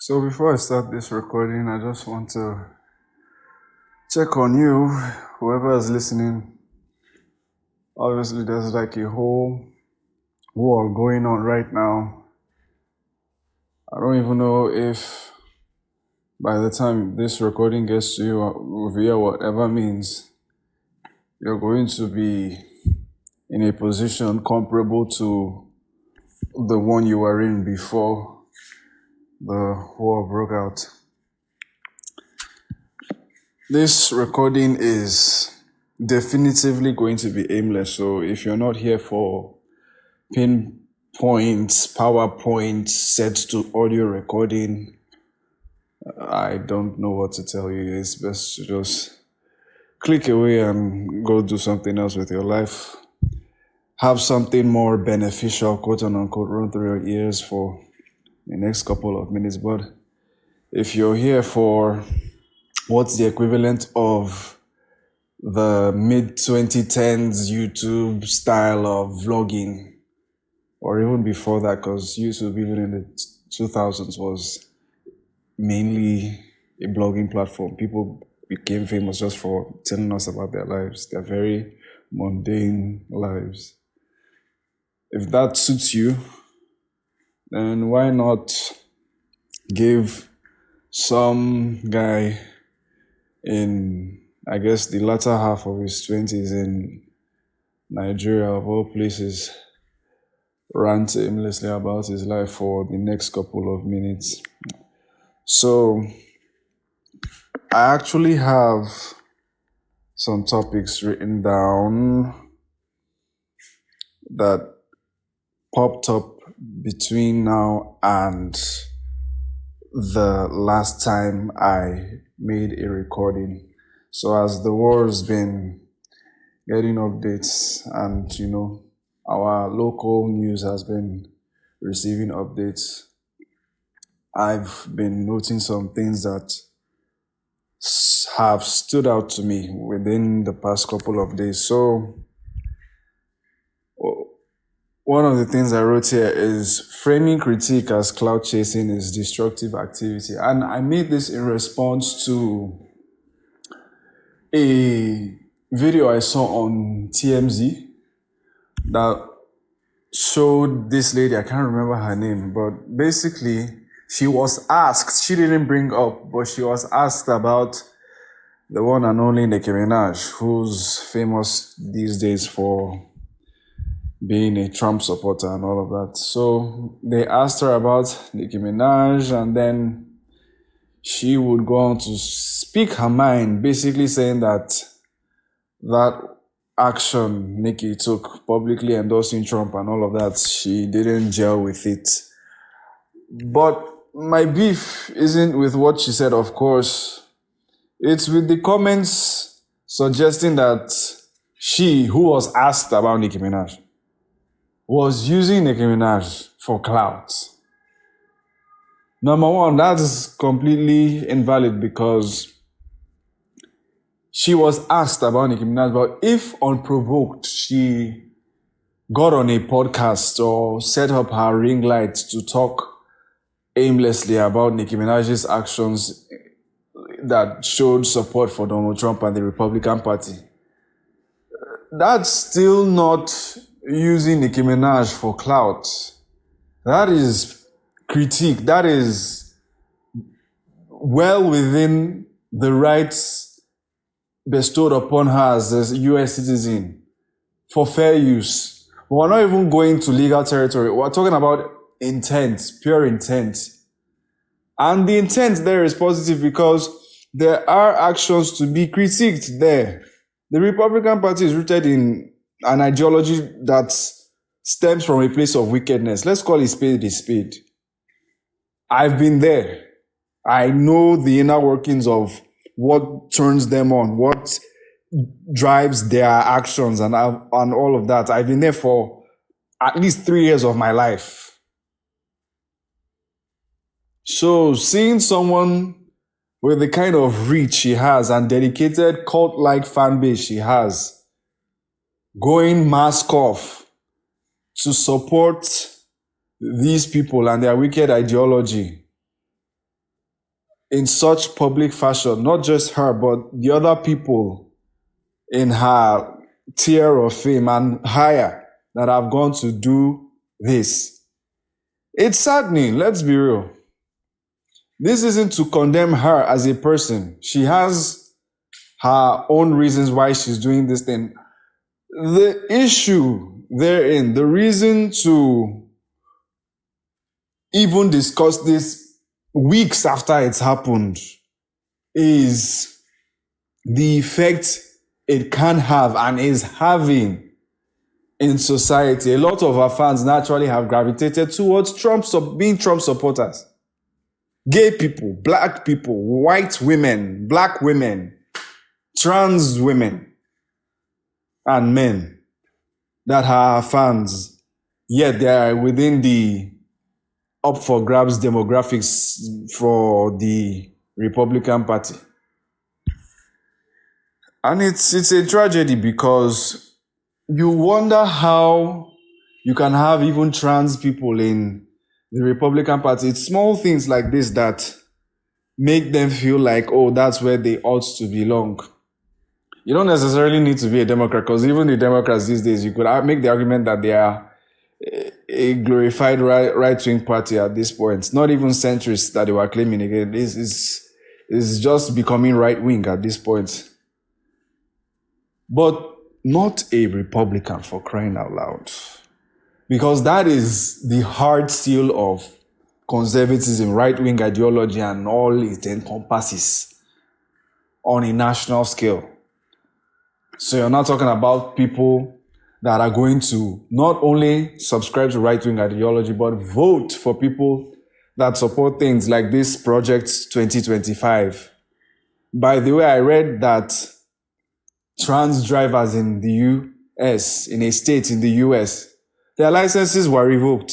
So before I start this recording, I just want to check on you, whoever is listening. Obviously, there's like a whole war going on right now. I don't even know if by the time this recording gets to you via whatever means, you're going to be in a position comparable to the one you were in before the war broke out. This recording is definitively going to be aimless. So if you're not here for pinpoints, PowerPoint set to audio recording, I don't know what to tell you. It's best to just click away and go do something else with your life. Have something more beneficial, quote unquote, run through your ears for the next couple of minutes. But if you're here for what's the equivalent of the mid-2010s YouTube style of vlogging, or even before that, because YouTube even in the 2000s was mainly a blogging platform. People became famous just for telling us about their lives, their very mundane lives. If that suits you, then why not give some guy in, I guess, the latter half of his 20s in Nigeria, of all places, rant aimlessly about his life for the next couple of minutes. So, I actually have some topics written down that popped up between now and the last time I made a recording. So as the war's been getting updates and, our local news has been receiving updates, I've been noting some things that have stood out to me within the past couple of days. So one of the things I wrote here is framing critique as cloud chasing is destructive activity. And I made this in response to a video I saw on TMZ that showed this lady, I can't remember her name, but basically she was asked, she didn't bring up, but she was asked about the one and only Nicki Minaj, who's famous these days for being a Trump supporter and all of that. So they asked her about Nicki Minaj, and then she would go on to speak her mind, basically saying that action Nicki took, publicly endorsing Trump and all of that, she didn't gel with it. But my beef isn't with what she said, of course. It's with the comments suggesting that she, who was asked about Nicki Minaj, was using Nicki Minaj for clout. Number one, that is completely invalid because she was asked about Nicki Minaj, but if unprovoked, she got on a podcast or set up her ring light to talk aimlessly about Nicki Minaj's actions that showed support for Donald Trump and the Republican Party, that's still not using Nicki Minaj for clout. That is critique. That is well within the rights bestowed upon her as a U.S. citizen for fair use. We're not even going to legal territory. We're talking about intent, pure intent. And the intent there is positive because there are actions to be critiqued there. The Republican Party is rooted in an ideology that stems from a place of wickedness. Let's call it spade a spade. I've been there. I know the inner workings of what turns them on, what drives their actions and all of that. I've been there for at least 3 years of my life. So seeing someone with the kind of reach she has and dedicated cult-like fan base she has, going mask off to support these people and their wicked ideology, in such public fashion, not just her, but the other people in her tier of fame and higher that have gone to do this. It's saddening, let's be real. This isn't to condemn her as a person. She has her own reasons why she's doing this thing. The issue therein, the reason to even discuss this weeks after it's happened, is the effect it can have and is having in society. A lot of our fans naturally have gravitated towards being Trump supporters. Gay people, black people, white women, black women, trans women, and men that are fans, yet they are within the up for grabs demographics for the Republican Party. And it's a tragedy because you wonder how you can have even trans people in the Republican Party. It's small things like this that make them feel like, oh, that's where they ought to belong. You don't necessarily need to be a Democrat, because even the Democrats these days, you could make the argument that they are a glorified right-wing party at this point. Not even centrists that they were claiming again. This is just becoming right-wing at this point. But not a Republican, for crying out loud. Because that is the hard seal of conservatism, right-wing ideology, and all it encompasses on a national scale. So you're not talking about people that are going to not only subscribe to right-wing ideology, but vote for people that support things like this Project 2025. By the way, I read that trans drivers in the US, in a state in the US, their licenses were revoked.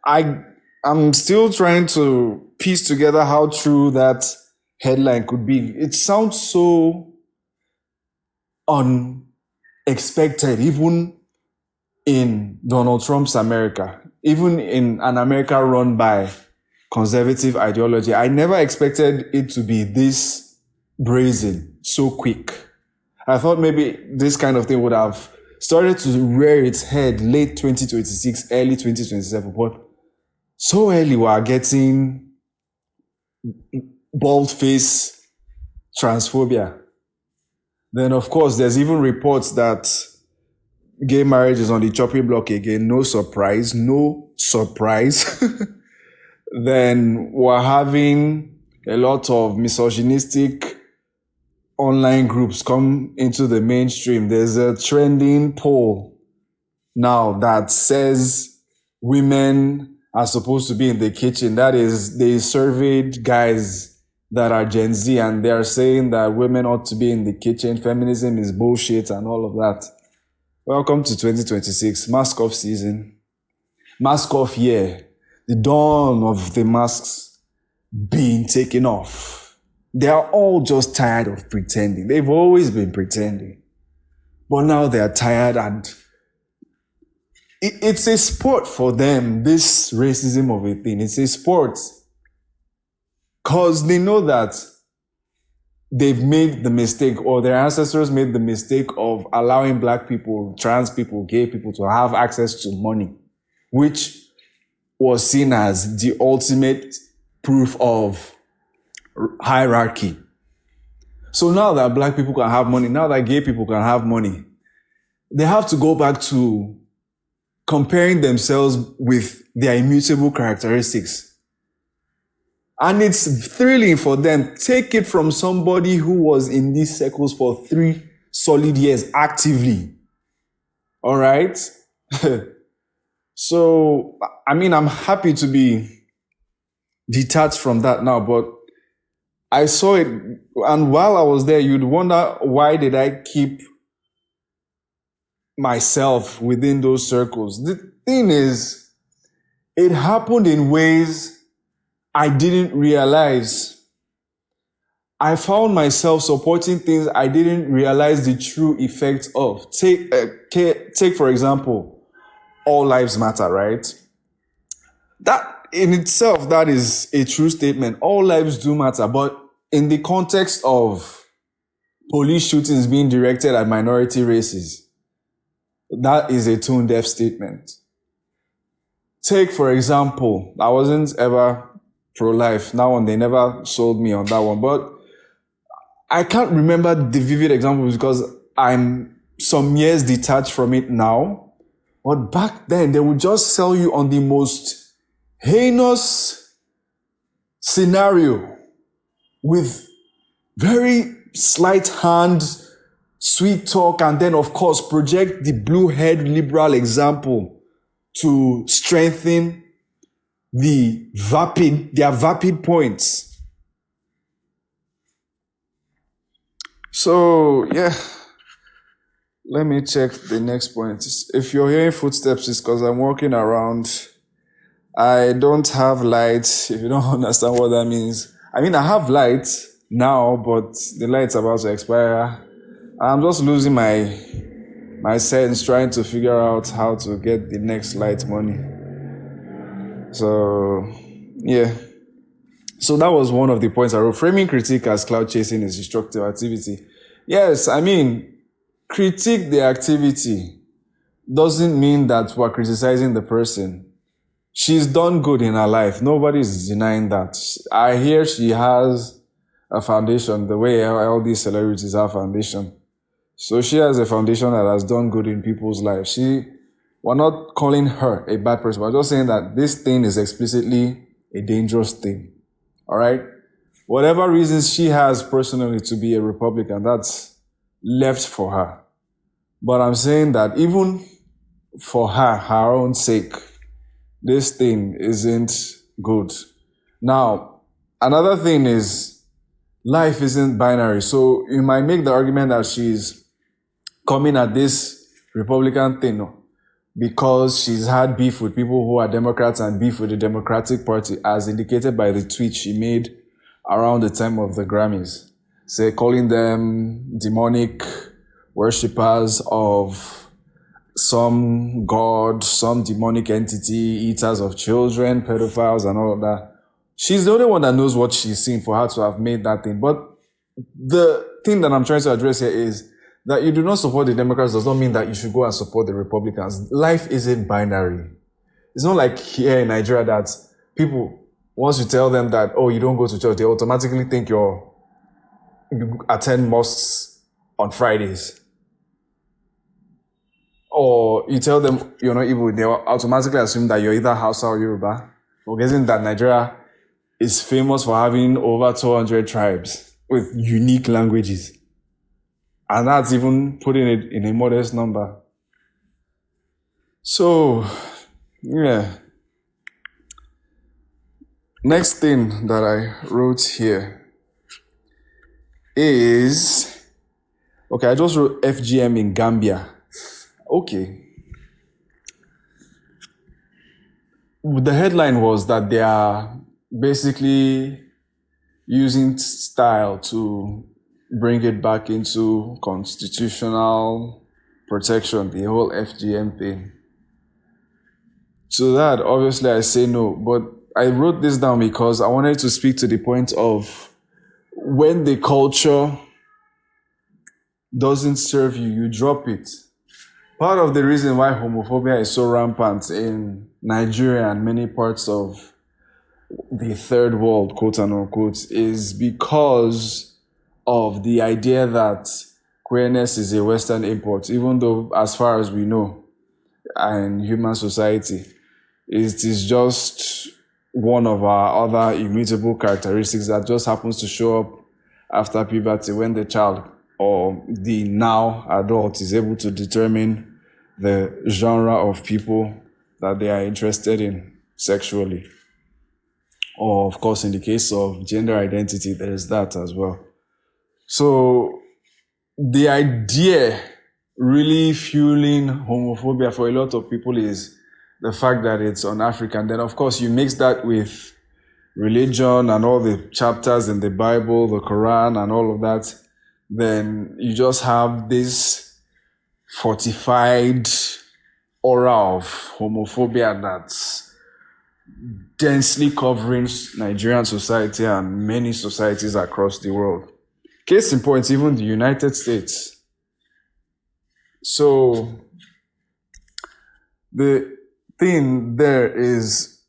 I'm still trying to piece together how true that headline could be. It sounds so unexpected, even in Donald Trump's America, even in an America run by conservative ideology. I never expected it to be this brazen so quick. I thought maybe this kind of thing would have started to rear its head late 2026, early 2027, but so early we are getting bald-face transphobia. Then, of course, there's even reports that gay marriage is on the chopping block again. No surprise. Then we're having a lot of misogynistic online groups come into the mainstream. There's a trending poll now that says women are supposed to be in the kitchen. That is, they surveyed guys that are Gen Z, and they are saying that women ought to be in the kitchen. Feminism is bullshit and all of that. Welcome to 2026, mask off season. Mask off year. The dawn of the masks being taken off. They are all just tired of pretending. They've always been pretending. But now they are tired, and it's a sport for them, this racism of a thing. It's a sport. Because they know that they've made the mistake, or their ancestors made the mistake of allowing black people, trans people, gay people to have access to money, which was seen as the ultimate proof of hierarchy. So now that black people can have money, now that gay people can have money, they have to go back to comparing themselves with their immutable characteristics. And it's thrilling for them. Take it from somebody who was in these circles for 3 solid years actively. All right? So, I mean, I'm happy to be detached from that now, but I saw it, and while I was there, you'd wonder, why did I keep myself within those circles? The thing is, it happened in ways I didn't realize. I found myself supporting things I didn't realize the true effect of. Take for example, All Lives Matter, right? That in itself, that is a true statement. All lives do matter, but in the context of police shootings being directed at minority races, that is a tone-deaf statement. Take, for example, I wasn't ever pro-life. That one, they never sold me on that one. But I can't remember the vivid examples because I'm some years detached from it now. But back then, they would just sell you on the most heinous scenario with very slight hand, sweet talk, and then, of course, project the blue-haired liberal example to strengthen their vapid points. So, yeah, let me check the next point. If you're hearing footsteps, it's because I'm walking around. I don't have lights, if you don't understand what that means. I mean, I have lights now, but the light's about to expire. I'm just losing my sense trying to figure out how to get the next light money. So, yeah. So that was one of the points I wrote. Framing critique as cloud chasing is destructive activity. Yes, I mean, critique the activity doesn't mean that we're criticizing the person. She's done good in her life. Nobody's denying that. I hear she has a foundation, the way all these celebrities have foundation. So she has a foundation that has done good in people's lives. We're not calling her a bad person. We're just saying that this thing is explicitly a dangerous thing. All right? Whatever reasons she has personally to be a Republican, that's left for her. But I'm saying that even for her own sake, this thing isn't good. Now, another thing is life isn't binary. So you might make the argument that she's coming at this Republican thing because she's had beef with people who are Democrats and beef with the Democratic Party, as indicated by the tweet she made around the time of the Grammys, say calling them demonic worshippers of some god, some demonic entity, eaters of children, pedophiles, and all of that. She's the only one that knows what she's seen for her to have made that thing. But the thing that I'm trying to address here is that you do not support the Democrats does not mean that you should go and support the Republicans. Life isn't binary. It's not like here in Nigeria that people, once you tell them that, oh, you don't go to church, they automatically think you attend mosques on Fridays. Or you tell them you're not Igbo, they automatically assume that you're either Hausa or Yoruba. Forgetting that Nigeria is famous for having over 200 tribes with unique languages. And that's even putting it in a modest number. So, yeah. Next thing that I wrote here is, okay, I just wrote FGM in Gambia. Okay. The headline was that they are basically using style to bring it back into constitutional protection, the whole FGM thing. To that, obviously, I say no, but I wrote this down because I wanted to speak to the point of when the culture doesn't serve you, you drop it. Part of the reason why homophobia is so rampant in Nigeria and many parts of the third world, quote unquote, is because of the idea that queerness is a Western import, even though, as far as we know, in human society, it is just one of our other immutable characteristics that just happens to show up after puberty when the child or the now adult is able to determine the genre of people that they are interested in sexually. Or, of course, in the case of gender identity, there is that as well. So the idea really fueling homophobia for a lot of people is the fact that it's on African. Then, of course, you mix that with religion and all the chapters in the Bible, the Quran, and all of that, then you just have this fortified aura of homophobia that's densely covering Nigerian society and many societies across the world. Case in point, even the United States. So the thing there is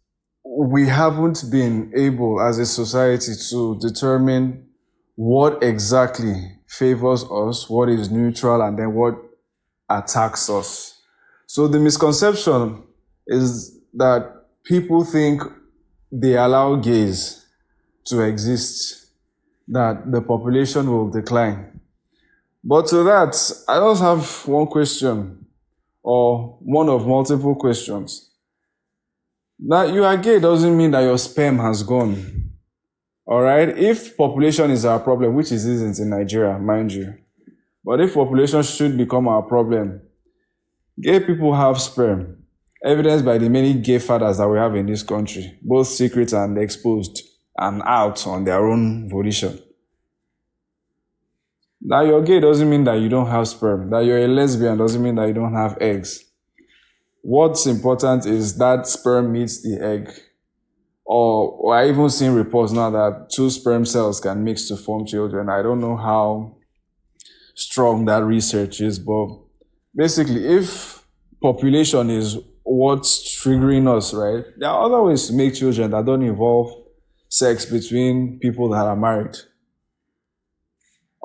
we haven't been able as a society to determine what exactly favors us, what is neutral, and then what attacks us. So the misconception is that people think they allow gays to exist, that the population will decline. But to that, I just have one question, or one of multiple questions. That you are gay doesn't mean that your sperm has gone. All right? If population is our problem, which it isn't in Nigeria, mind you, but if population should become our problem, gay people have sperm, evidenced by the many gay fathers that we have in this country, both secret and exposed and out on their own volition. That you're gay doesn't mean that you don't have sperm. That you're a lesbian doesn't mean that you don't have eggs. What's important is that sperm meets the egg. Or I even seen reports now that 2 sperm cells can mix to form children. I don't know how strong that research is, but basically, if population is what's triggering us, right, there are other ways to make children that don't involve sex between people that are married.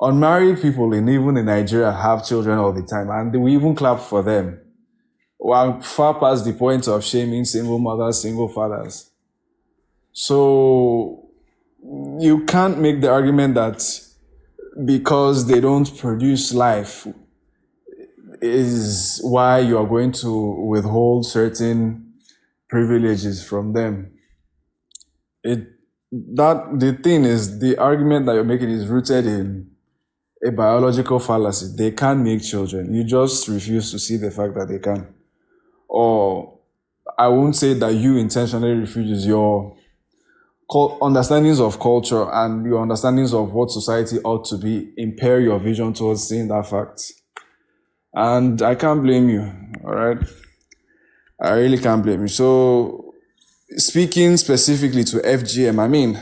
Unmarried people, even in Nigeria, have children all the time, and we even clap for them. We're far past the point of shaming single mothers, single fathers. So you can't make the argument that because they don't produce life is why you are going to withhold certain privileges from them. The thing is, the argument that you're making is rooted in a biological fallacy. They can make children. You just refuse to see the fact that they can. Or I won't say that you intentionally refuse. Your understandings of culture and your understandings of what society ought to be impair your vision towards seeing that fact. And I can't blame you, all right? I really can't blame you. So speaking specifically to FGM, I mean,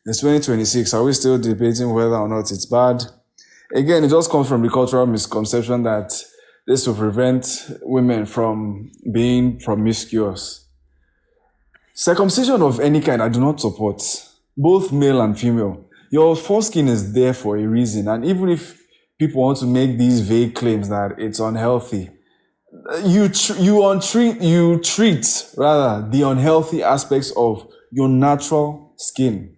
it's 2026. Are we still debating whether or not it's bad? Again, it just comes from the cultural misconception that this will prevent women from being promiscuous. Circumcision of any kind, I do not support, both male and female. Your foreskin is there for a reason, and even if people want to make these vague claims that it's unhealthy, you treat the unhealthy aspects of your natural skin.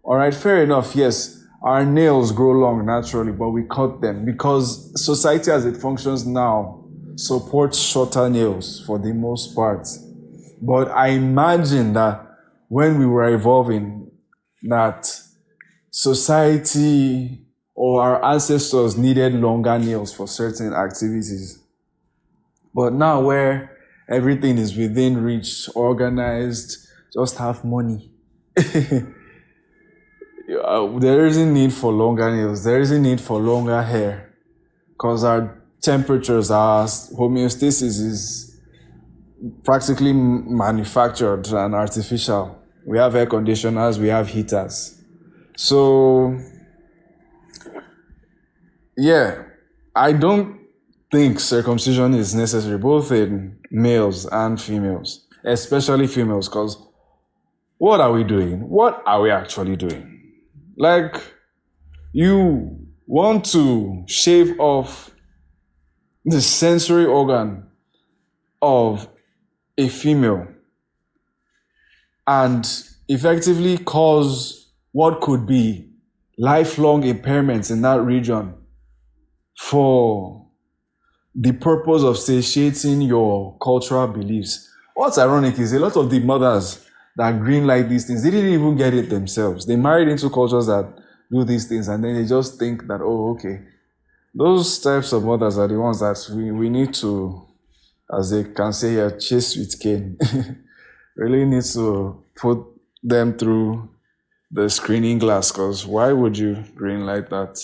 All right, fair enough, yes. Our nails grow long naturally, but we cut them because society as it functions now supports shorter nails for the most part. But I imagine that when we were evolving, that society or our ancestors needed longer nails for certain activities. But now where everything is within reach, organized, just have money. There isn't need for longer nails. There isn't need for longer hair. Because our temperatures, our homeostasis is practically manufactured and artificial. We have air conditioners, we have heaters. So, yeah, I don't think circumcision is necessary, both in males and females, especially females, because what are we doing? What are we actually doing? Like, you want to shave off the sensory organ of a female and effectively cause what could be lifelong impairments in that region for the purpose of satiating your cultural beliefs. What's ironic is a lot of the mothers that greenlight these things, they didn't even get it themselves. They married into cultures that do these things, and then they just think that, oh, okay. Those types of mothers are the ones that we need to, as they can say here, chase with cane. Really need to put them through the screening glass, because why would you greenlight that?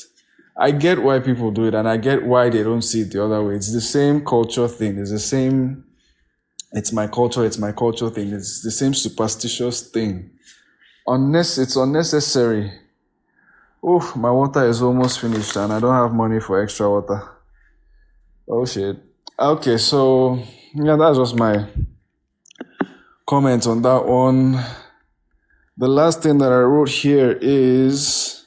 I get why people do it, and I get why they don't see it the other way. It's the same culture thing. It's the same It's my culture thing. It's the same superstitious thing. It's unnecessary. Oh, my water is almost finished and I don't have money for extra water. Oh shit. Okay, so yeah, that's just my comment on that one. The last thing that I wrote here is,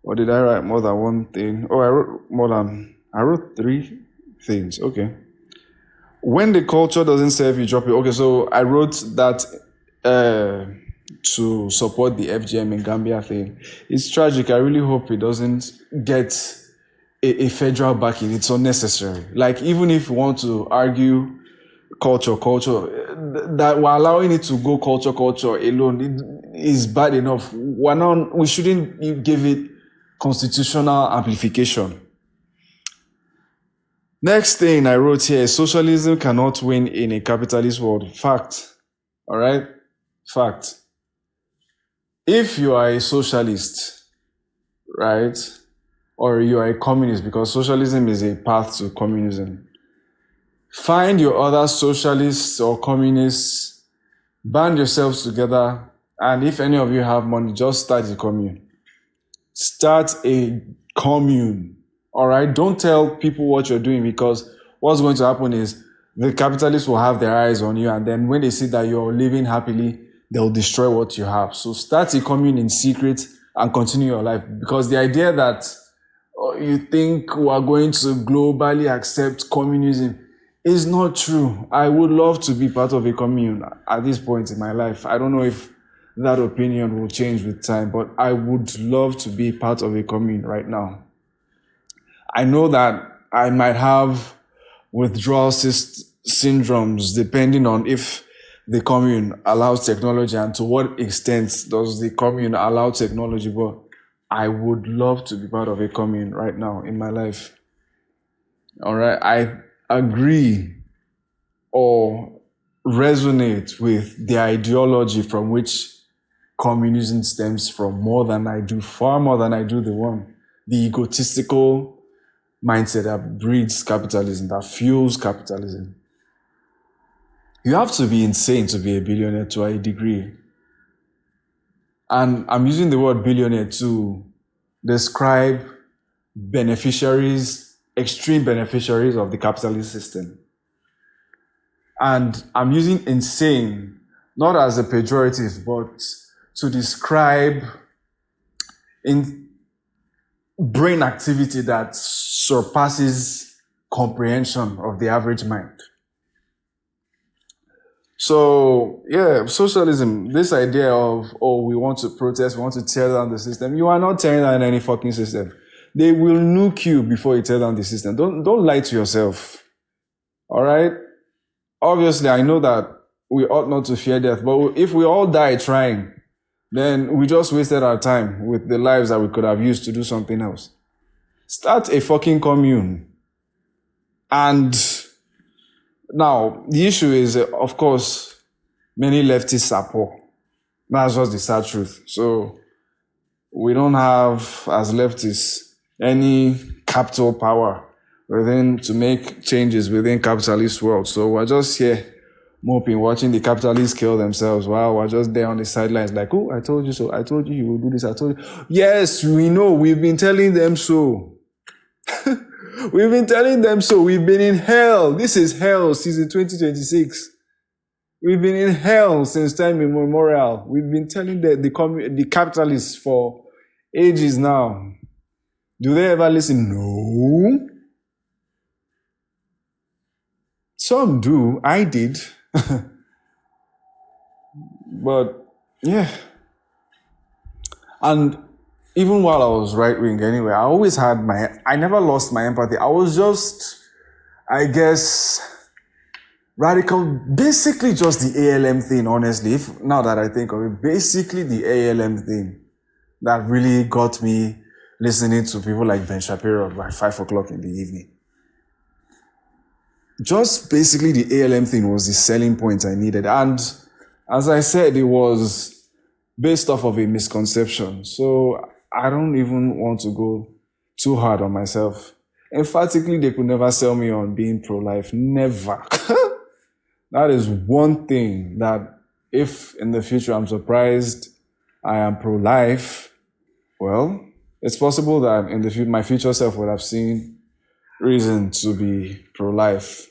or did I write more than one thing? Oh, I wrote 3 things. Okay. When the culture doesn't serve you, drop it. Okay, so I wrote that to support the FGM in Gambia thing. It's tragic. I really hope it doesn't get a federal backing. It's unnecessary. Like, even if you want to argue culture, that we're allowing it to go culture alone, it is bad enough. We shouldn't give it constitutional amplification. Next thing I wrote here, socialism cannot win in a capitalist world. Fact. All right? Fact. If you are a socialist, right, or you are a communist, because socialism is a path to communism, find your other socialists or communists, band yourselves together, and if any of you have money, just start a commune. Start a commune. All right? Don't tell people what you're doing, because what's going to happen is the capitalists will have their eyes on you, and then when they see that you're living happily, they'll destroy what you have. So start a commune in secret and continue your life, because the idea that you think we are going to globally accept communism is not true. I would love to be part of a commune at this point in my life. I don't know if that opinion will change with time, but I would love to be part of a commune right now. I know that I might have withdrawal syndromes depending on if the commune allows technology and to what extent does the commune allow technology, but I would love to be part of a commune right now in my life. All right, I agree or resonate with the ideology from which communism stems from far more than I do the egotistical mindset that breeds capitalism, that fuels capitalism. You have to be insane to be a billionaire to a degree. And I'm using the word billionaire to describe extreme beneficiaries of the capitalist system. And I'm using insane, not as a pejorative, but to describe brain activity that surpasses comprehension of the average mind. So, yeah, socialism, this idea of, we want to protest, we want to tear down the system. You are not tearing down any fucking system. They will nuke you before you tear down the system. Don't lie to yourself. All right? Obviously, I know that we ought not to fear death, but if we all die trying, then we just wasted our time with the lives that we could have used to do something else. Start a fucking commune. And now, the issue is, of course, many leftists are poor. That's just the sad truth. So, we don't have, as leftists, any capital power to make changes within capitalist world. So, we're just here moping, watching the capitalists kill themselves while we're just there on the sidelines like, I told you so. I told you will do this. I told you. Yes, we know. We've been telling them so. We've been telling them so. We've been in hell. This is hell season 2026. We've been in hell since time immemorial. We've been telling the capitalists for ages now. Do they ever listen? No. Some do. I did. But, yeah. And even while I was right-wing anyway, I never lost my empathy. I was just, I guess, radical. Basically just the ALM thing, honestly. Now that I think of it, basically the ALM thing that really got me listening to people like Ben Shapiro by 5 o'clock in the evening. Just basically the ALM thing was the selling point I needed. And as I said, it was based off of a misconception. So I don't even want to go too hard on myself. Emphatically, they could never sell me on being pro-life. Never. That is one thing that if in the future I'm surprised I am pro-life, well, it's possible that in the future, my future self would have seen reason to be pro-life.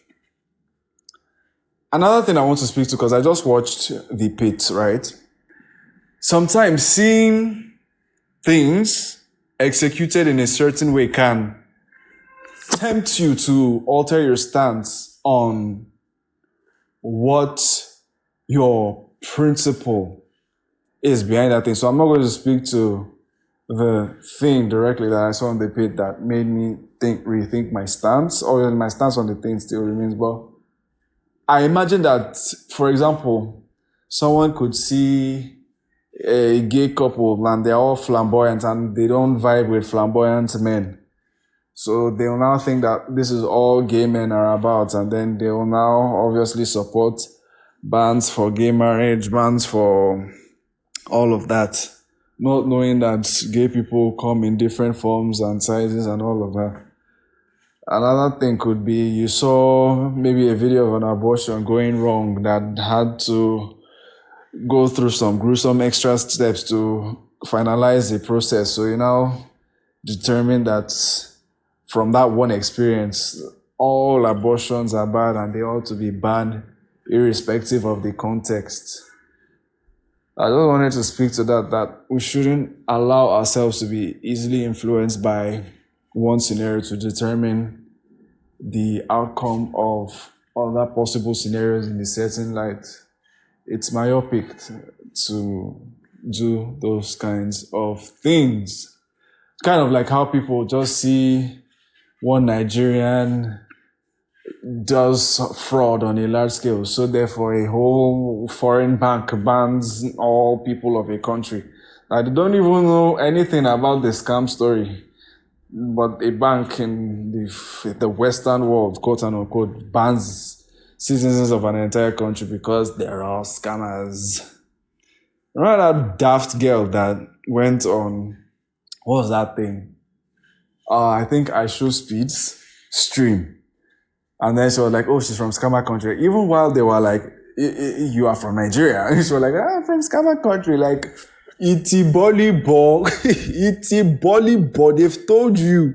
Another thing I want to speak to, because I just watched The Pit, right? Sometimes seeing things executed in a certain way can tempt you to alter your stance on what your principle is behind that thing. So I'm not going to speak to the thing directly that I saw in The Pit that made me rethink my stance, or my stance on the thing still remains. But I imagine that, for example, someone could see a gay couple and they're all flamboyant and they don't vibe with flamboyant men. So they'll now think that this is all gay men are about, and then they'll now obviously support bans for gay marriage, bans for all of that, not knowing that gay people come in different forms and sizes and all of that. Another thing could be you saw maybe a video of an abortion going wrong that had to go through some gruesome extra steps to finalize the process. So you now determine that from that one experience, all abortions are bad and they ought to be banned irrespective of the context. I just wanted to speak to that we shouldn't allow ourselves to be easily influenced by one scenario to determine the outcome of other possible scenarios in a certain light. It's myopic to do those kinds of things. Kind of like how people just see one Nigerian does fraud on a large scale, so therefore a whole foreign bank bans all people of a country. Now, they don't even know anything about the scam story, but a bank in the Western world, quote unquote, bans citizens of an entire country because they're all scammers. Remember that daft girl that went on, what was that thing? I think I Show Speed's stream. And then she was like, oh, she's from scammer country. Even while they were like, you are from Nigeria. And she was like, I'm from scammer country. Like, iti boli bo, iti boli bo. They've told you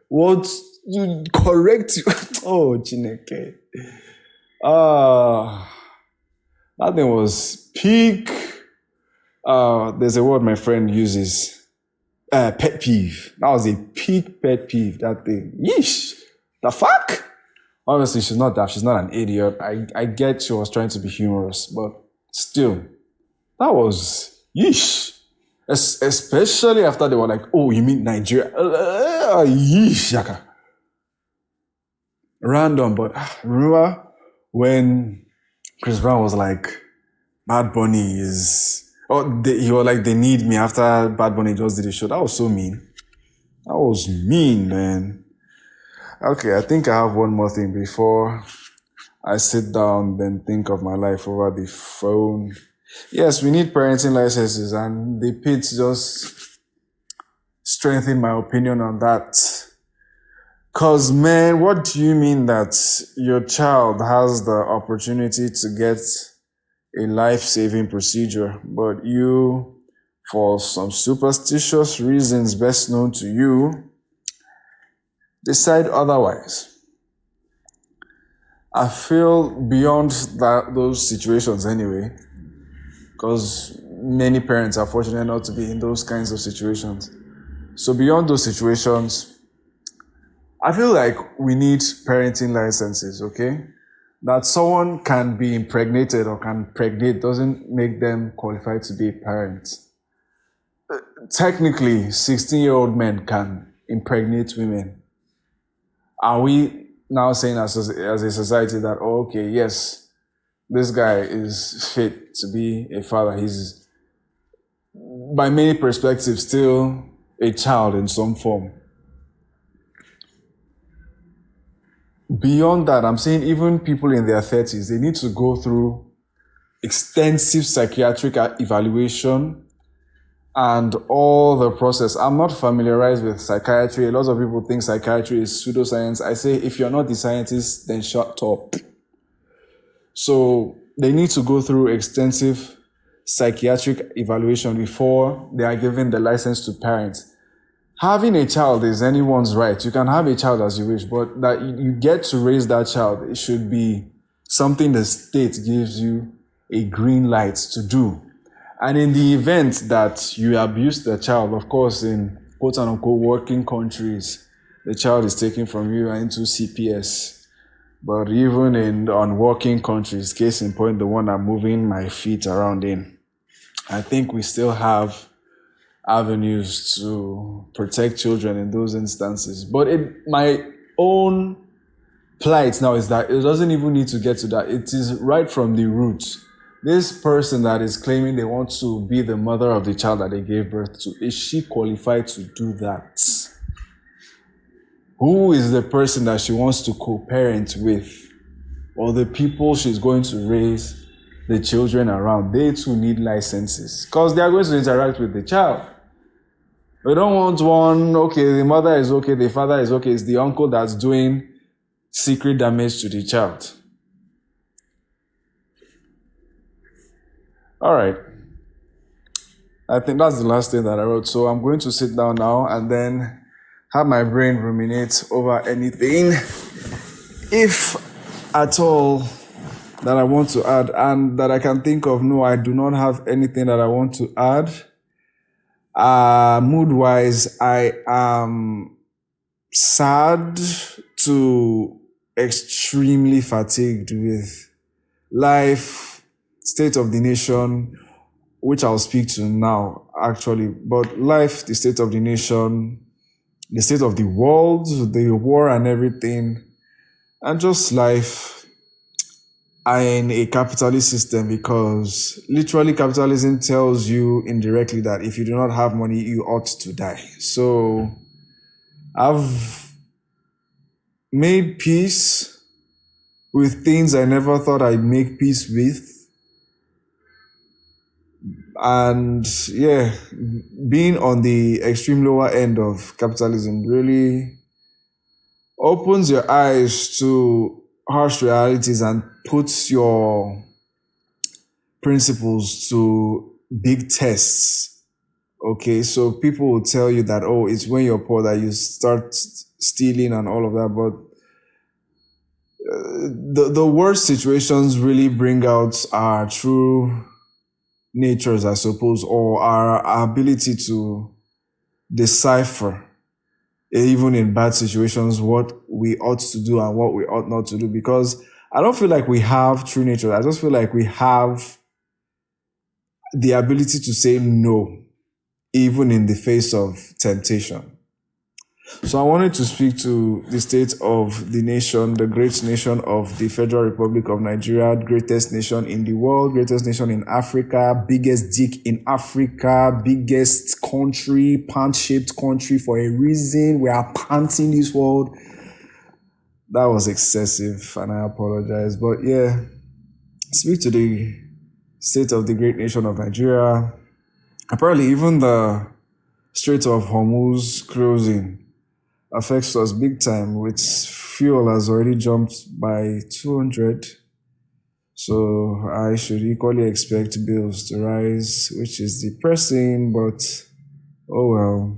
what to correct you. Oh, Chineke. That thing was peak. There's a word my friend uses. Pet peeve. That was a peak pet peeve, that thing. Yeesh. The fuck? Obviously, she's not daft. She's not an idiot. I get she was trying to be humorous, but still, that was yeesh. Especially after they were like, oh, you mean Nigeria? Yeesh, yaka. Random, but remember when Chris Brown was like, Bad Bunny is... he was like, they need me after Bad Bunny just did the show. That was so mean. That was mean, man. Okay, I think I have one more thing before I sit down then think of my life over the phone. Yes, we need parenting licenses, and the Pit just strengthened my opinion on that. Cause man, what do you mean that your child has the opportunity to get a life-saving procedure, but you, for some superstitious reasons best known to you, decide otherwise? I feel beyond those situations anyway, because many parents are fortunate not to be in those kinds of situations. So beyond those situations, I feel like we need parenting licenses, okay? That someone can be impregnated or can pregnate doesn't make them qualified to be a parent. Technically, 16-year-old men can impregnate women. Are we now saying as a society that, oh, okay, yes, this guy is fit to be a father. He's, by many perspectives, still a child in some form. Beyond that, I'm saying even people in their 30s, they need to go through extensive psychiatric evaluation and all the process. I'm not familiarized with psychiatry. A lot of people think psychiatry is pseudoscience. I say, if you're not the scientist, then shut up. So they need to go through extensive psychiatric evaluation before they are given the license to parent. Having a child is anyone's right. You can have a child as you wish, but that you get to raise that child, it should be something the state gives you a green light to do. And in the event that you abuse the child, of course, in quote unquote working countries, the child is taken from you into CPS. But even in unworking countries, case in point, the one I'm moving my feet around in, I think we still have avenues to protect children in those instances. But my own plight now is that it doesn't even need to get to that. It is right from the root. This person that is claiming they want to be the mother of the child that they gave birth to, is she qualified to do that? Who is the person that she wants to co-parent with? Or the people she's going to raise the children around? They too need licenses because they are going to interact with the child. We don't want one, okay, the mother is okay, the father is okay, it's the uncle that's doing secret damage to the child. All right. I think that's the last thing that I wrote. So I'm going to sit down now and then have my brain ruminate over anything, if at all, that I want to add and that I can think of. No, I do not have anything that I want to add. Mood-wise, I am sad to extremely fatigued with life, state of the nation, which I'll speak to now, actually. But life, the state of the nation, the state of the world, the war and everything, and just life in a capitalist system, because literally capitalism tells you indirectly that if you do not have money, you ought to die. So I've made peace with things I never thought I'd make peace with. And yeah, being on the extreme lower end of capitalism really opens your eyes to harsh realities and puts your principles to big tests. Okay, so people will tell you that, oh, it's when you're poor that you start stealing and all of that, but the worst situations really bring out our true natures, I suppose, or our ability to decipher, even in bad situations, what we ought to do and what we ought not to do. Because I don't feel like we have true nature. I just feel like we have the ability to say no, even in the face of temptation. So I wanted to speak to the state of the nation, the great nation of the Federal Republic of Nigeria, greatest nation in the world, greatest nation in Africa, biggest dick in Africa, biggest country, pant-shaped country for a reason. We are panting this world. That was excessive, and I apologize. But yeah, speak to the state of the great nation of Nigeria. Apparently, even the Strait of Hormuz closing affects us big time, with fuel has already jumped by 200. So I should equally expect bills to rise, which is depressing, but oh well.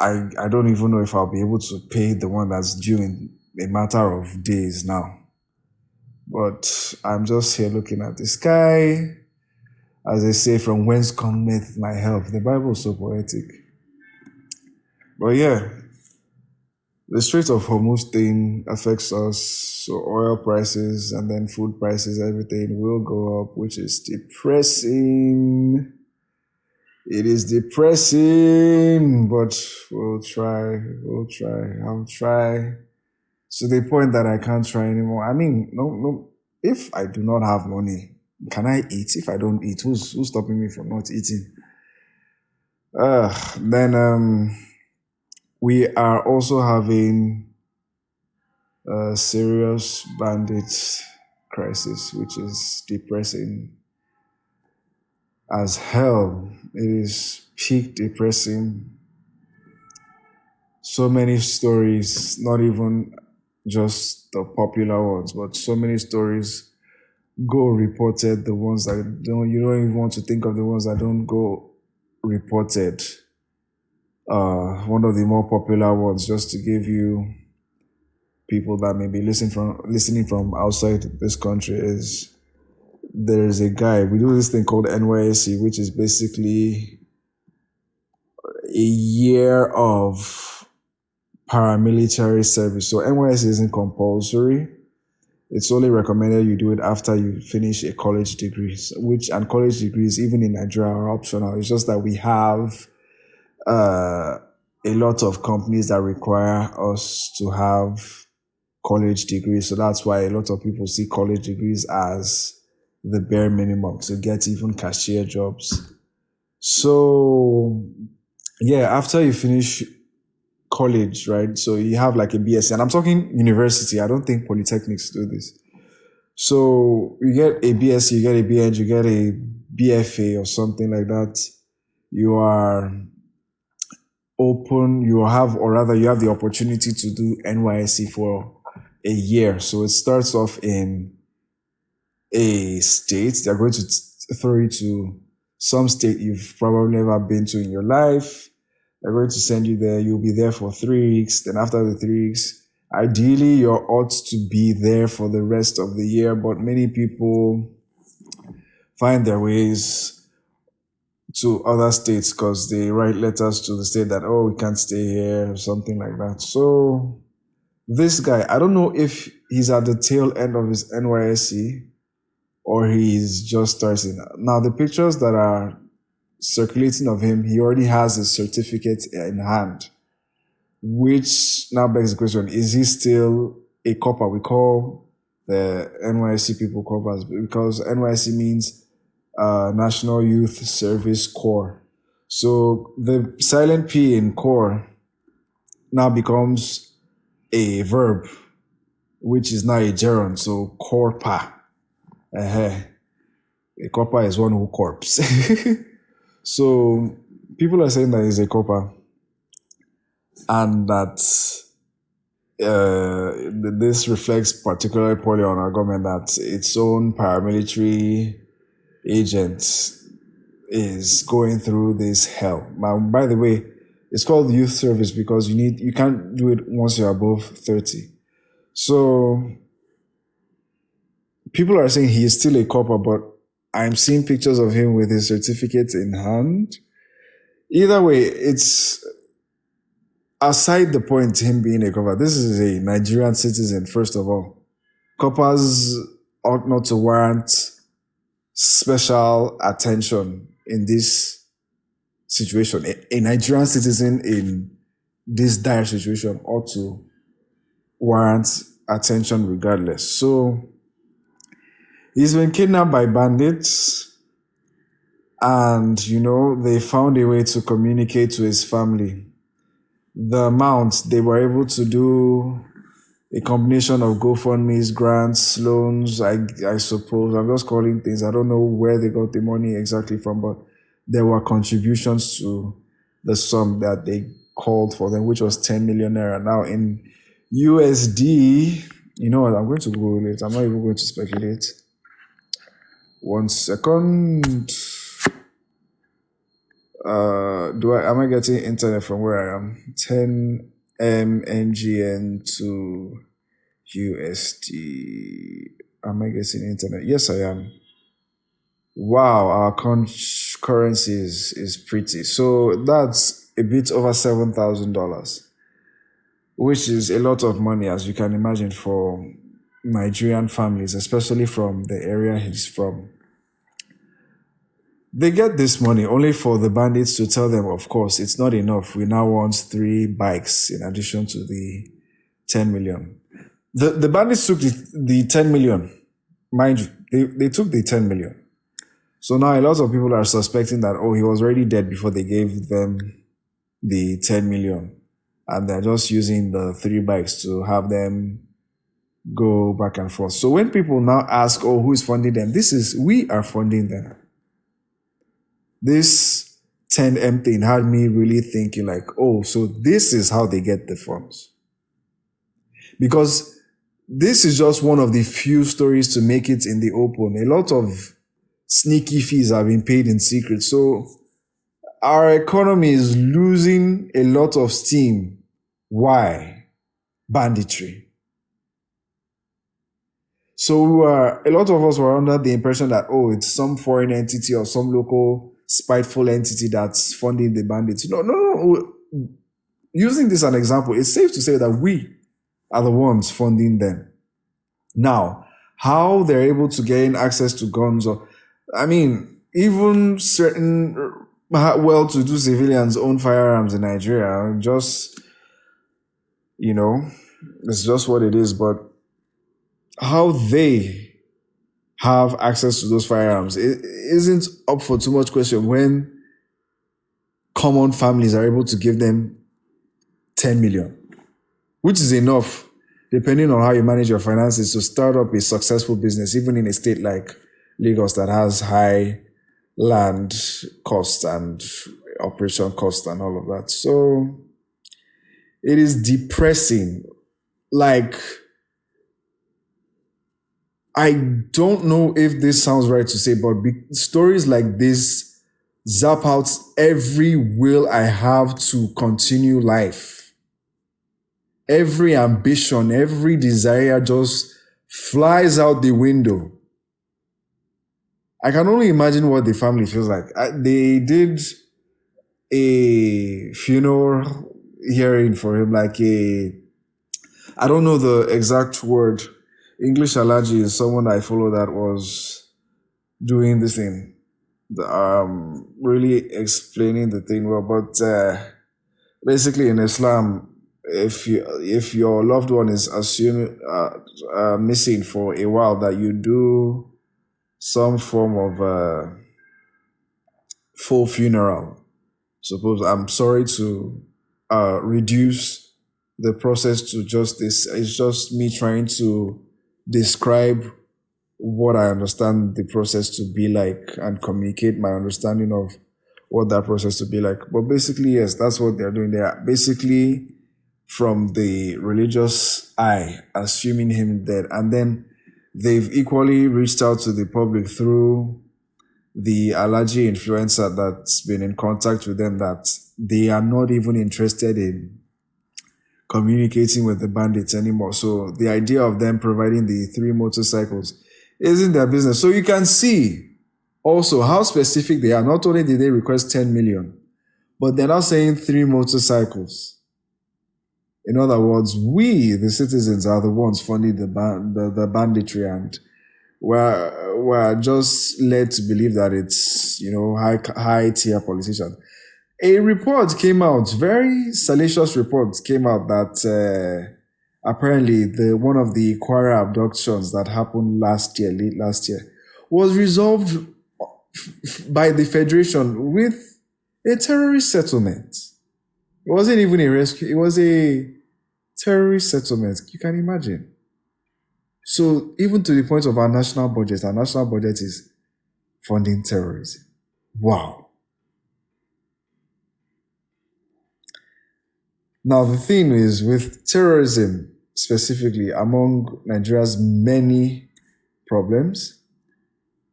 I don't even know if I'll be able to pay the one that's due in a matter of days now. But I'm just here looking at the sky. As they say, from whence cometh my help. The Bible is so poetic. But yeah, the Strait of Hormuz thing affects us. So oil prices and then food prices, everything will go up, which is depressing. It is depressing, but we'll try. I'll try to the point that I can't try anymore. I mean, no. If I do not have money, can I eat? If I don't eat, who's stopping me from not eating? Then we are also having a serious bandit crisis, which is depressing as hell. It is peak depressing. So many stories, not even just the popular ones, but so many stories go reported. The ones that you don't even want to think of the ones that don't go reported. One of the more popular ones, just to give you people that may be listening from outside this country, is there's a guy, we do this thing called NYSC, which is basically a year of paramilitary service. So NYSC isn't compulsory. It's only recommended you do it after you finish a college degree, and college degrees, even in Nigeria, are optional. It's just that we have a lot of companies that require us to have college degrees. So that's why a lot of people see college degrees as the bare minimum to get even cashier jobs. So, yeah, after you finish college, right? So you have like a BSc, and I'm talking university. I don't think polytechnics do this. So you get a BSc, you get a BEng, you get a BFA or something like that. You are open, you have, or rather, you have the opportunity to do NYSC for a year. So it starts off in a state. They're going to throw you to some state you've probably never been to in your life. They're going to send you there. You'll be there for 3 weeks. Then after the 3 weeks, ideally, you ought to be there for the rest of the year. But many people find their ways to other states because they write letters to the state that, oh, we can't stay here or something like that. So this guy, I don't know if he's at the tail end of his NYSC or he's just starting. Now, the pictures that are circulating of him, he already has his certificate in hand, which now begs the question, is he still a copper? We call the NYSC people coppers because NYSC means National Youth Service Corps. So the silent P in corps now becomes a verb, which is now a gerund. So corpa. A copper is one who corpse. So people are saying that he's a copper and that this reflects particularly poorly on our government, that its own paramilitary agent is going through this hell. Now, by the way, it's called youth service because you can't do it once you're above 30. So people are saying he is still a copper, but I'm seeing pictures of him with his certificate in hand. Either way, it's aside the point him being a copper. This is a Nigerian citizen, first of all. Coppers ought not to warrant special attention in this situation. A Nigerian citizen in this dire situation ought to warrant attention regardless. So he's been kidnapped by bandits, and they found a way to communicate to his family. The amount they were able to do a combination of GoFundMe's, grants, loans, I suppose. I'm just calling things. I don't know where they got the money exactly from, but there were contributions to the sum that they called for them, which was 10 million naira. Now in USD, you know what? I'm going to Google it. I'm not even going to speculate. 1 second. Am I getting internet from where I am? 10 MNGN to USD. Am I getting internet? Yes, I am. Wow, our currency is pretty. So that's a bit over $7,000, which is a lot of money, as you can imagine, for Nigerian families, especially from the area he's from. They get this money only for the bandits to tell them, of course, it's not enough. We now want 3 bikes in addition to the 10 million. The bandits took the 10 million. Mind you, they took the 10 million. So now a lot of people are suspecting that, he was already dead before they gave them the 10 million. And they're just using the 3 bikes to have them go back and forth. So when people now ask, who is funding them? We are funding them. This 10M thing had me really thinking like, so this is how they get the funds. because this is just one of the few stories to make it in the open. A lot of sneaky fees have been paid in secret. So our economy is losing a lot of steam. Why? Banditry. So a lot of us were under the impression that, oh, it's some foreign entity or some local spiteful entity that's funding the bandits. No. Using this as an example, it's safe to say that we are the ones funding them. Now, how they're able to gain access to guns, even certain well-to-do civilians own firearms in Nigeria. It's just what it is. But how they have access to those firearms, it isn't up for too much question when common families are able to give them 10 million, which is enough, depending on how you manage your finances, to start up a successful business, even in a state like Lagos that has high land costs and operation costs and all of that. So it is depressing. Like, I don't know if this sounds right to say, but stories like this zap out every will I have to continue life. Every ambition, every desire just flies out the window. I can only imagine what the family feels like. They did a funeral hearing for him, I don't know the exact word. English Allergy is someone I follow that was doing this thing, really explaining the thing well. But basically in Islam, if your loved one is missing for a while, that you do some form of full funeral. Suppose, I'm sorry to reduce the process to just this. It's just me trying to describe what I understand the process to be like and communicate my understanding of what that process to be like. But basically, yes, that's what they're doing. They are basically, from the religious eye, assuming him dead. And then they've equally reached out to the public through the allergy influencer that's been in contact with them, that they are not even interested in communicating with the bandits anymore. So the idea of them providing the 3 motorcycles isn't their business. So you can see also how specific they are. Not only did they request 10 million, but they're now saying 3 motorcycles. In other words, we, the citizens, are the ones funding the banditry, and we're just led to believe that it's, high tier politicians. A report came out, very salacious report came out, that apparently one of the Kwara abductions that happened late last year, was resolved by the Federation with a terrorist settlement. It wasn't even a rescue, it was a terrorist settlement. You can imagine. So even to the point of our national budget is funding terrorism. Wow. Now, the thing is, with terrorism specifically, among Nigeria's many problems,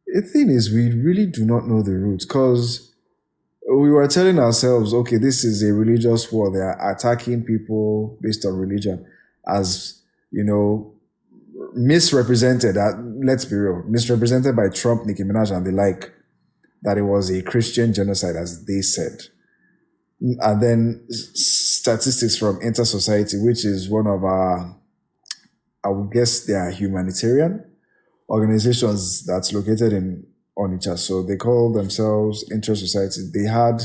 the thing is, we really do not know the roots, because we were telling ourselves, okay, this is a religious war. They are attacking people based on religion, as, misrepresented, let's be real, misrepresented by Trump, Nicki Minaj, and the like, that it was a Christian genocide, as they said. And then statistics from Inter-Society, which is one of our, I would guess they are humanitarian organizations that's located in Onitsha. So they call themselves Inter-Society. They had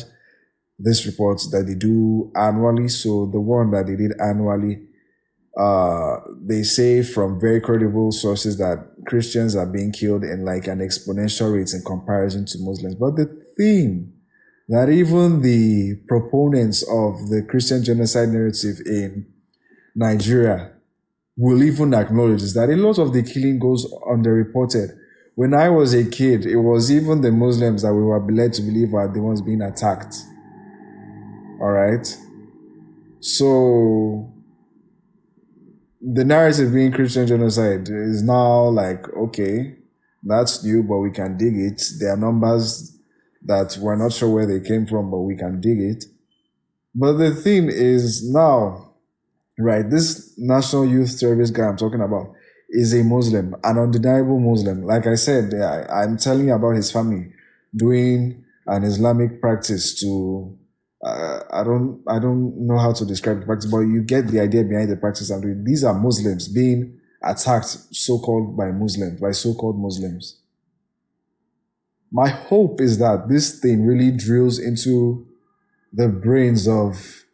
this report that they do annually. So the one that they did annually, they say from very credible sources that Christians are being killed in like an exponential rate in comparison to Muslims. But the thing that even the proponents of the Christian genocide narrative in Nigeria will even acknowledge is that a lot of the killing goes underreported. When I was a kid, it was even the Muslims that we were led to believe are the ones being attacked. All right? So the narrative being Christian genocide is now like, okay, that's new, but we can dig it. There are numbers that we're not sure where they came from, but we can dig it. But the thing is now, right, this National Youth Service guy I'm talking about is a Muslim, an undeniable Muslim. Like I said, I'm telling you about his family doing an Islamic practice to I don't know how to describe the practice, but you get the idea behind the practice I'm doing. These are Muslims being attacked by so-called Muslims. My hope is that this thing really drills into the brains of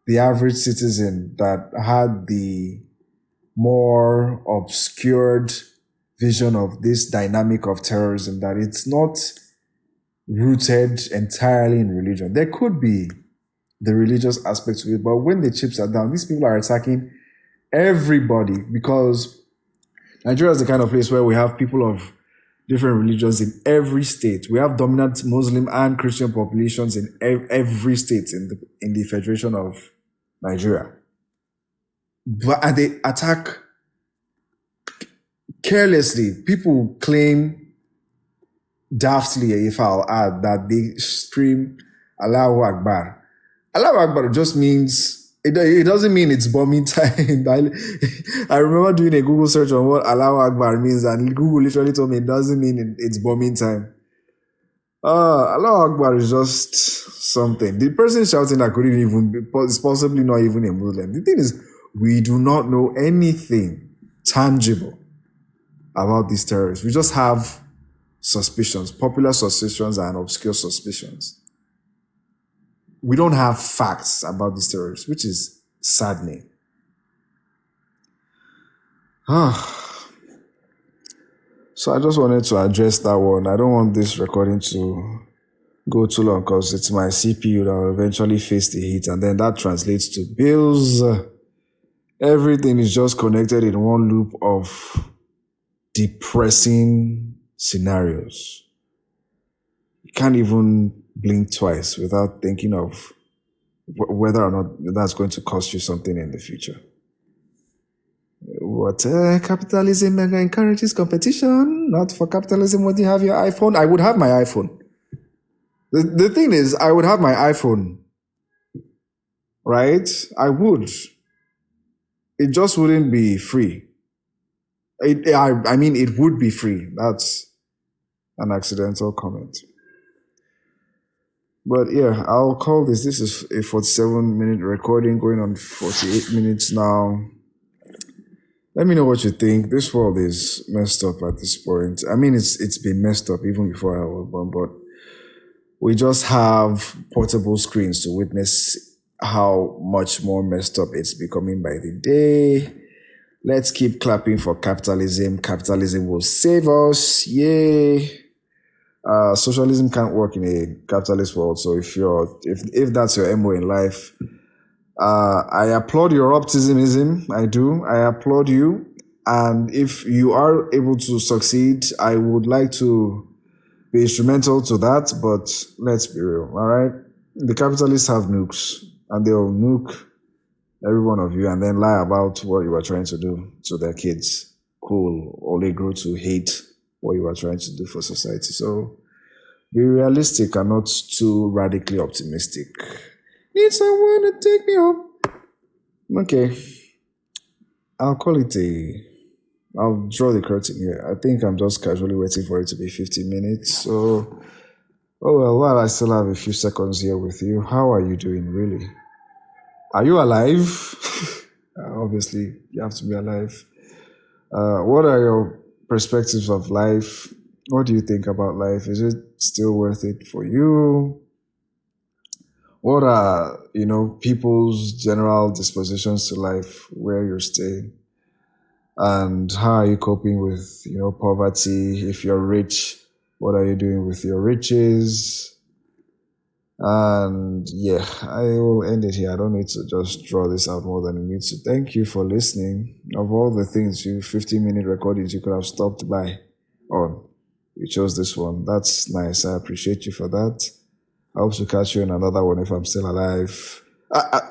the average citizen that had the more obscured vision of this dynamic of terrorism, that it's not rooted entirely in religion. There could be the religious aspect to it, but when the chips are down, these people are attacking everybody, because Nigeria is the kind of place where we have people of different religions in every state. We have dominant Muslim and Christian populations in every state in the Federation of Nigeria. And they attack carelessly. People claim daftly, if I'll add, that they scream Allahu Akbar. Allahu Akbar just means, it doesn't mean it's bombing time. I remember doing a Google search on what Allahu Akbar means, and Google literally told me it doesn't mean it's bombing time. Allahu Akbar is just something. The person shouting that couldn't even be, is possibly not even a Muslim. The thing is, we do not know anything tangible about these terrorists. We just have suspicions, popular suspicions and obscure suspicions. We don't have facts about these terrorists, which is saddening. So I just wanted to address that one. I don't want this recording to go too long because it's my CPU that will eventually face the heat, and then that translates to bills. Everything is just connected in one loop of depressing scenarios. You can't even blink twice without thinking of whether or not that's going to cost you something in the future. What capitalism encourages competition? Not for capitalism would you have your iPhone? I would have my iPhone. The thing is, I would have my iPhone, right? I would. It just wouldn't be free. I mean, it would be free. That's an accidental comment. But yeah, I'll call this. This is a 47-minute recording going on 48 minutes now. Let me know what you think. This world is messed up at this point. I mean, it's been messed up even before I was born, but we just have portable screens to witness how much more messed up it's becoming by the day. Let's keep clapping for capitalism. Capitalism will save us. Yay. Socialism can't work in a capitalist world. So if that's your MO in life, I applaud your optimism. I do. I applaud you. And if you are able to succeed, I would like to be instrumental to that. But let's be real. All right. The capitalists have nukes, and they'll nuke every one of you and then lie about what you are trying to do to their kids. Cool. Only grow to hate what you are trying to do for society. So be realistic and not too radically optimistic. Need someone to take me home. Okay. I'll draw the curtain here. I think I'm just casually waiting for it to be 50 minutes. So, while I still have a few seconds here with you, how are you doing really? Are you alive? Obviously, you have to be alive. What are your perspectives of life? What do you think about life? Is it still worth it for you? What are, people's general dispositions to life, where you're staying? And how are you coping with, poverty? If you're rich, what are you doing with your riches? And yeah, I will end it here. I don't need to just draw this out more than it needs to. Thank you for listening. Of all the things, 15-minute recordings you could have stopped by on, you chose this one. That's nice. I appreciate you for that. I hope to catch you in another one if I'm still alive.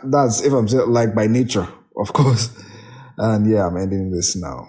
That's if I'm still, like, by nature, of course. And yeah, I'm ending this now.